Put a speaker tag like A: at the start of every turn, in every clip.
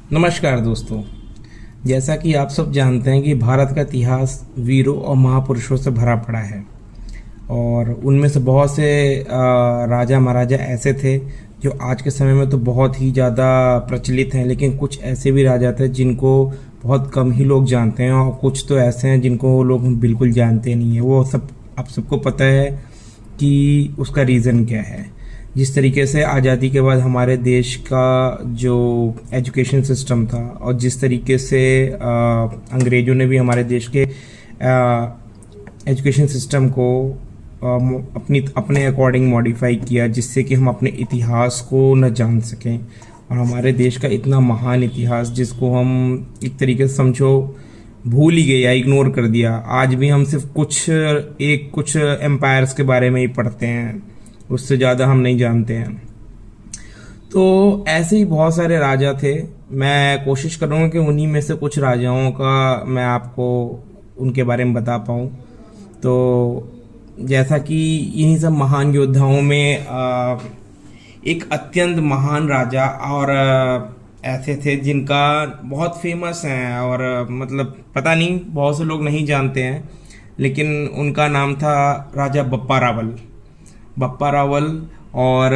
A: नमस्कार दोस्तों। जैसा कि आप सब जानते हैं कि भारत का इतिहास वीरों और महापुरुषों से भरा पड़ा है और उनमें से बहुत से राजा महाराजा ऐसे थे जो आज के समय में तो बहुत ही ज़्यादा प्रचलित हैं, लेकिन कुछ ऐसे भी राजा थे जिनको बहुत कम ही लोग जानते हैं और कुछ तो ऐसे हैं जिनको लोग बिल्कुल जानते नहीं हैं। वो सब आप सबको पता है कि उसका रीज़न क्या है। जिस तरीके से आज़ादी के बाद हमारे देश का जो एजुकेशन सिस्टम था और जिस तरीके से अंग्रेज़ों ने भी हमारे देश के एजुकेशन सिस्टम को अपने अकॉर्डिंग मॉडिफाई किया, जिससे कि हम अपने इतिहास को न जान सकें। और हमारे देश का इतना महान इतिहास जिसको हम एक तरीके से समझो भूल ही गए या इग्नोर कर दिया। आज भी हम सिर्फ कुछ एम्पायर्स के बारे में ही पढ़ते हैं, उससे ज़्यादा हम नहीं जानते हैं। तो ऐसे ही बहुत सारे राजा थे। मैं कोशिश करूँगा कि उन्हीं में से कुछ राजाओं का मैं आपको उनके बारे में बता पाऊँ। तो जैसा कि इन्हीं सब महान योद्धाओं में एक अत्यंत महान राजा और ऐसे थे जिनका बहुत फेमस हैं और मतलब पता नहीं बहुत से लोग नहीं जानते हैं, लेकिन उनका नाम था राजा बप्पा रावल। बप्पा रावल और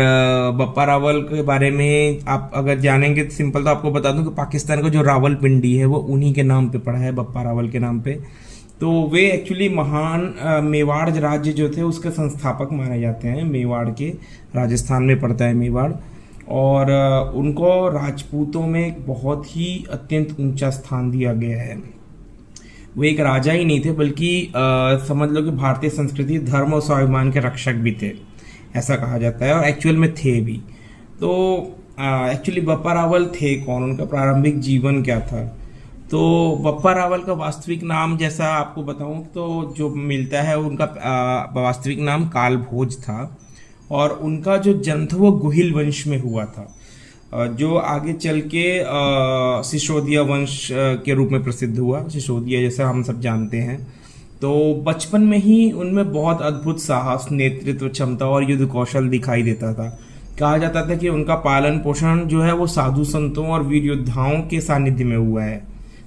A: बप्पा रावल के बारे में आप अगर जानेंगे तो सिंपल तो आपको बता दूं कि पाकिस्तान का जो रावलपिंडी है वो उन्हीं के नाम पे पड़ा है, बप्पा रावल के नाम पे। तो वे एक्चुअली महान मेवाड़ राज्य जो थे उसके संस्थापक माने जाते हैं। मेवाड़ के राजस्थान में पड़ता है मेवाड़, और उनको राजपूतों में एक बहुत ही अत्यंत ऊंचा स्थान दिया गया है। वो एक राजा ही नहीं थे बल्कि समझ लो कि भारतीय संस्कृति धर्म और स्वाभिमान के रक्षक भी थे, ऐसा कहा जाता है, और एक्चुअल में थे भी। तो एक्चुअली बप्पा रावल थे कौन, उनका प्रारंभिक जीवन क्या था? तो बप्पा रावल का वास्तविक नाम जैसा आपको बताऊं तो जो मिलता है उनका वास्तविक नाम काल भोज था, और उनका जो जन्म था वो गुहिल वंश में हुआ था, जो आगे चल के सिसोदिया वंश के रूप में प्रसिद्ध हुआ। सिसोदिया जैसा हम सब जानते हैं। तो बचपन में ही उनमें बहुत अद्भुत साहस, नेतृत्व क्षमता और युद्ध कौशल दिखाई देता था। कहा जाता था कि उनका पालन पोषण जो है वो साधु संतों और वीर योद्धाओं के सानिध्य में हुआ है।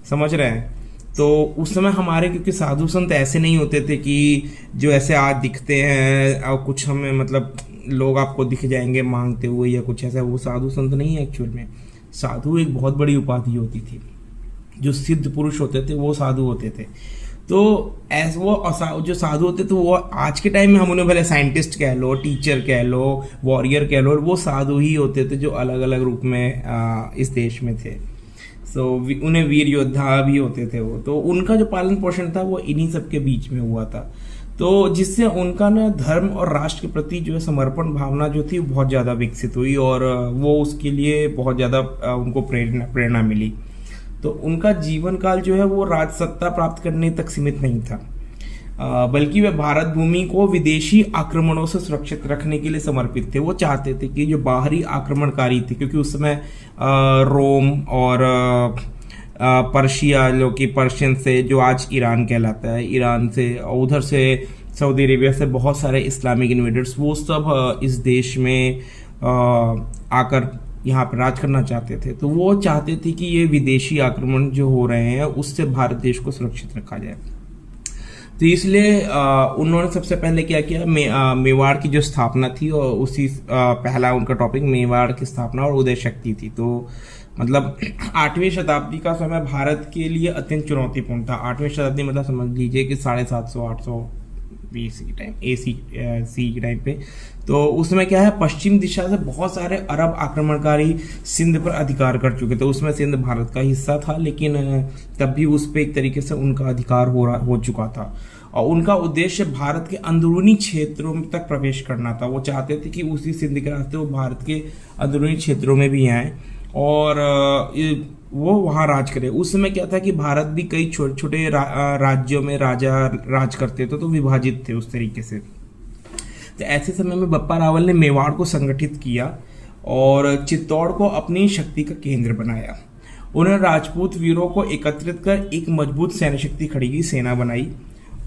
A: समझ रहे हैं? तो उस समय हमारे क्योंकि साधु संत ऐसे नहीं होते थे कि जो ऐसे आज दिखते हैं और कुछ हमें मतलब लोग आपको दिख जाएंगे मांगते हुए या कुछ ऐसा, वो साधु संत नहीं है। एक्चुअल में साधु एक बहुत बड़ी उपाधि होती थी। जो सिद्ध पुरुष होते थे वो साधु होते थे। तो ऐसे वो जो साधु होते थे वो आज के टाइम में हम उन्हें भले साइंटिस्ट कह लो, टीचर कह लो, वॉरियर कह लो, वो साधु ही होते थे जो अलग अलग रूप में इस देश में थे। सो उन्हें वीर योद्धा भी होते थे वो। तो उनका जो पालन पोषण था वो इन्हीं सब के बीच में हुआ था। तो जिससे उनका ना धर्म और राष्ट्र के प्रति जो है समर्पण भावना जो थी बहुत ज़्यादा विकसित हुई, और वो उसके लिए बहुत ज़्यादा उनको प्रेरणा मिली। तो उनका जीवन काल जो है वो राज सत्ता प्राप्त करने तक सीमित नहीं था, बल्कि वे भारत भूमि को विदेशी आक्रमणों से सुरक्षित रखने के लिए समर्पित थे। वो चाहते थे कि जो बाहरी आक्रमणकारी थे, क्योंकि उस समय रोम और पर्शिया, जो कि पर्शियन से जो आज ईरान कहलाता है, ईरान से और उधर से सऊदी अरेबिया से बहुत सारे इस्लामिक इन्वेडर्स वो सब इस देश में आकर यहाँ पर राज करना चाहते थे। तो वो चाहते थे कि ये विदेशी आक्रमण जो हो रहे हैं उससे भारत देश को सुरक्षित रखा जाए। तो इसलिए उन्होंने सबसे पहले क्या किया, मेवाड़ की जो स्थापना थी, और उसी पहला उनका टॉपिक मेवाड़ की स्थापना और उदय शक्ति थी। तो मतलब 8वीं शताब्दी का समय भारत के लिए अत्यंत चुनौतीपूर्ण था। 8वीं शताब्दी मतलब समझ लीजिए कि 750-800 BC टाइम AC के टाइम पे। तो उसमें क्या है, पश्चिम दिशा से बहुत सारे अरब आक्रमणकारी सिंध पर अधिकार कर चुके थे। उसमें सिंध भारत का हिस्सा था, लेकिन तब भी उस पर एक तरीके से उनका अधिकार हो चुका था, और उनका उद्देश्य भारत के अंदरूनी क्षेत्रों तक प्रवेश करना था। वो चाहते थे कि उसी सिंध के रास्ते वो भारत के अंदरूनी क्षेत्रों में भी आए और वो वहाँ राज करे। उस समय क्या था कि भारत भी कई छोटे छोटे राज्यों में राजा राज करते थे, तो विभाजित थे उस तरीके से। तो ऐसे समय में बप्पा रावल ने मेवाड़ को संगठित किया और चित्तौड़ को अपनी शक्ति का केंद्र बनाया। उन्होंने राजपूत वीरों को एकत्रित कर एक मजबूत सैन्य शक्ति खड़ी की सेना बनाई,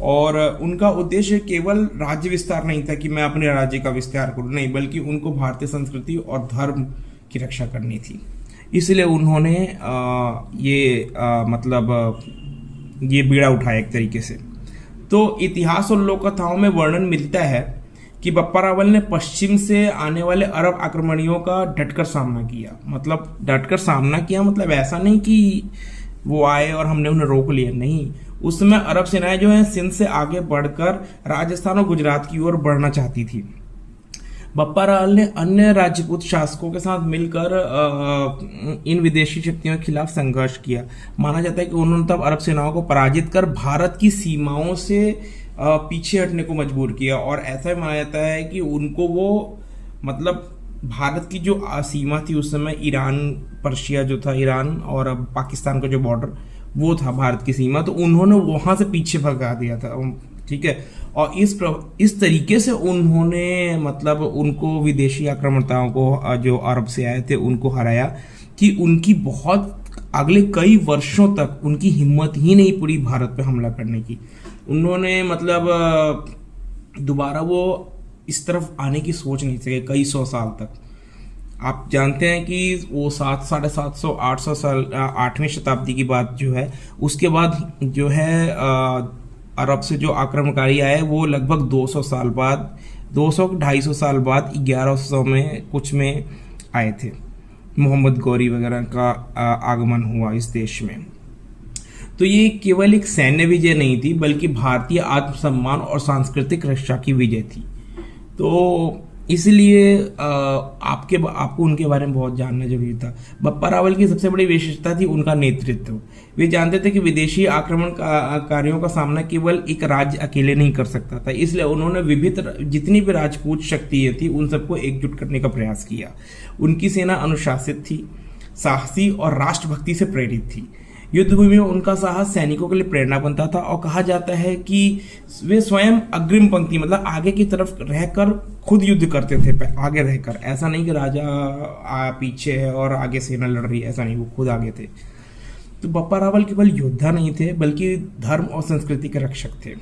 A: और उनका उद्देश्य केवल राज्य विस्तार नहीं था कि मैं अपने राज्य का विस्तार करूं, नहीं, बल्कि उनको भारतीय संस्कृति और धर्म की रक्षा करनी थी। इसलिए उन्होंने ये बीड़ा उठाया एक तरीके से। तो इतिहास और लोक कथाओं में वर्णन मिलता है कि बप्पा रावल ने पश्चिम से आने वाले अरब आक्रमणियों का डटकर सामना किया। मतलब डटकर सामना किया मतलब ऐसा नहीं कि वो आए और हमने उन्हें रोक लिया, नहीं। उस समय अरब सेनाएं जो है सिंध से आगे बढ़कर राजस्थान और गुजरात की ओर बढ़ना चाहती थी। बप्पा रावल ने अन्य राजपूत शासकों के साथ मिलकर इन विदेशी शक्तियों के खिलाफ संघर्ष किया। माना जाता है कि उन्होंने तब अरब सेनाओं को पराजित कर भारत की सीमाओं से पीछे हटने को मजबूर किया। और ऐसा भी माना जाता है कि उनको वो मतलब भारत की जो सीमा थी उस समय, ईरान पर्शिया जो था, ईरान और पाकिस्तान का जो बॉर्डर वो था भारत की सीमा, तो उन्होंने वहां से पीछे भगा दिया था, ठीक है। और इस तरीके से उन्होंने मतलब उनको विदेशी आक्रमणताओं को जो अरब से आए थे उनको हराया कि उनकी बहुत अगले कई वर्षों तक उनकी हिम्मत ही नहीं पड़ी भारत पे हमला करने की। उन्होंने मतलब दोबारा वो इस तरफ आने की सोच नहीं सके कई सौ साल तक। आप जानते हैं कि वो 700-750 800 साल 8वीं शताब्दी की बात जो है, उसके बाद जो है अरब से जो आक्रमणकारी आए वो लगभग 200 साल बाद, 200-250 साल बाद 1100 में कुछ में आए थे। मोहम्मद गौरी वगैरह का आगमन हुआ इस देश में। तो ये केवल एक सैन्य विजय नहीं थी बल्कि भारतीय आत्मसम्मान और सांस्कृतिक रक्षा की विजय थी। तो इसलिए आपको उनके बारे में बहुत जानना जरूरी था। बप्पा रावल की सबसे बड़ी विशेषता थी उनका नेतृत्व। वे जानते थे कि विदेशी आक्रमणकारियों का सामना केवल एक राज्य अकेले नहीं कर सकता था, इसलिए उन्होंने विभिन्न जितनी भी राजपूत शक्तियां थी उन सबको एकजुट करने का प्रयास किया। उनकी सेना अनुशासित थी, साहसी और राष्ट्रभक्ति से प्रेरित थी। युद्ध भूमि में उनका साहस सैनिकों के लिए प्रेरणा बनता था और कहा जाता है कि वे स्वयं अग्रिम पंक्ति मतलब आगे की तरफ रहकर खुद युद्ध करते थे, आगे रहकर। ऐसा नहीं कि राजा पीछे है और आगे सेना लड़ रही है, ऐसा नहीं, वो खुद आगे थे। तो बप्पा रावल केवल योद्धा नहीं थे बल्कि धर्म और संस्कृति के रक्षक थे।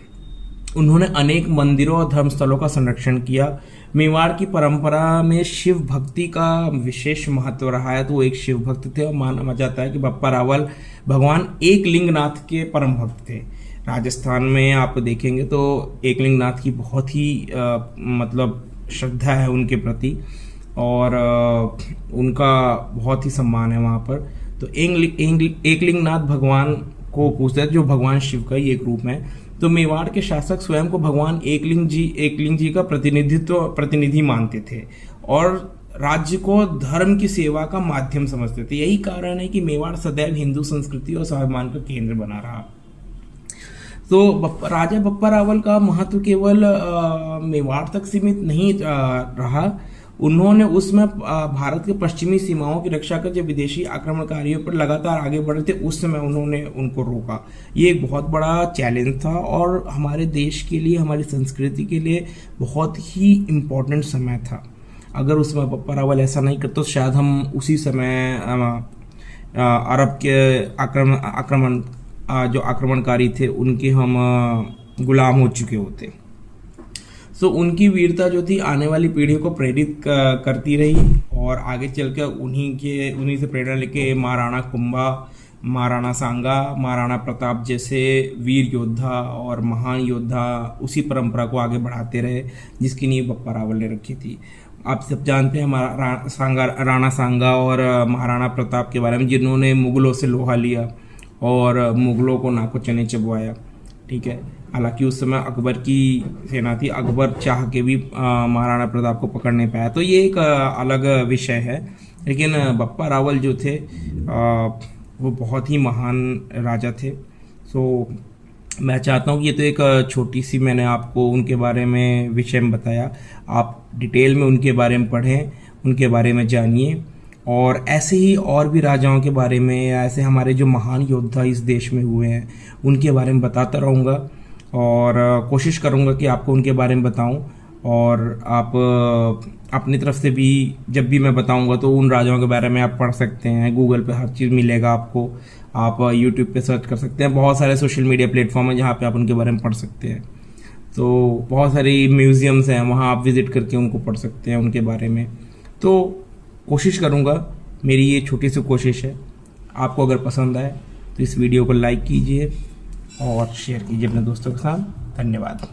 A: उन्होंने अनेक मंदिरों और धर्मस्थलों का संरक्षण किया। मेवाड़ की परंपरा में शिव भक्ति का विशेष महत्व रहा है, तो वो एक शिव भक्त थे और माना जाता है कि बप्पा रावल भगवान एकलिंगनाथ के परम भक्त थे। राजस्थान में आप देखेंगे तो एकलिंगनाथ की बहुत ही मतलब श्रद्धा है उनके प्रति और उनका बहुत ही सम्मान है वहाँ पर। तो एकलिंगनाथ भगवान को पूछते हैं जो भगवान शिव का ही एक रूप है। तो मेवाड़ के शासक स्वयं को भगवान एकलिंग जी का प्रतिनिधि मानते थे और राज्य को धर्म की सेवा का माध्यम समझते थे। यही कारण है कि मेवाड़ सदैव हिंदू संस्कृति और स्वाभिमान का केंद्र बना रहा। तो राजा बप्पा रावल का महत्व केवल मेवाड़ तक सीमित नहीं रहा। उन्होंने उसमें भारत के पश्चिमी सीमाओं की रक्षा कर जब विदेशी आक्रमणकारियों पर लगातार आगे बढ़े थे उस समय उन्होंने उनको रोका। ये एक बहुत बड़ा चैलेंज था और हमारे देश के लिए, हमारी संस्कृति के लिए बहुत ही इम्पोर्टेंट समय था। अगर उस समय बप्पा रावल ऐसा नहीं करते तो शायद हम उसी समय अरब के जो आक्रमणकारी थे उनके हम गुलाम हो चुके होते। सो उनकी वीरता जो थी आने वाली पीढ़ियों को प्रेरित करती रही और आगे चलकर उन्हीं से प्रेरणा लेके महाराणा कुंभा, महाराणा सांगा, महाराणा प्रताप जैसे वीर योद्धा और महान योद्धा उसी परंपरा को आगे बढ़ाते रहे जिसकी नींव बप्पा रावल ने रखी थी। आप सब जानते हैं राणा सांगा और महाराणा प्रताप के बारे में, जिन्होंने मुगलों से लोहा लिया और मुगलों को नाको चने चबवाया, ठीक है। हालांकि उस समय अकबर की सेना थी, अकबर चाह के भी महाराणा प्रताप को पकड़ नहीं पाया, तो ये एक अलग विषय है। लेकिन बप्पा रावल जो थे वो बहुत ही महान राजा थे। सो मैं चाहता हूँ कि ये तो एक छोटी सी मैंने आपको उनके बारे में विषय में बताया। आप डिटेल में उनके बारे में पढ़ें, उनके बारे में जानिए और ऐसे ही और भी राजाओं के बारे में या ऐसे हमारे जो महान योद्धा इस देश में हुए हैं उनके बारे में बताता रहूँगा और कोशिश करूँगा कि आपको उनके बारे में बताऊँ। और आप अपनी तरफ से भी जब भी मैं बताऊँगा तो उन राजाओं के बारे में आप पढ़ सकते हैं। गूगल पे हर चीज़ मिलेगा आपको, आप यूट्यूब पे सर्च कर सकते हैं। बहुत सारे सोशल मीडिया प्लेटफॉर्म हैं जहाँ पे आप उनके बारे में पढ़ सकते हैं। तो बहुत सारी म्यूज़ियम्स हैं, वहाँ आप विज़िट करके उनको पढ़ सकते हैं उनके बारे में। तो कोशिश करूँगा मेरी ये छोटी सी कोशिश है। आपको अगर पसंद आए तो इस वीडियो को लाइक कीजिए और शेयर कीजिए अपने दोस्तों के साथ। धन्यवाद।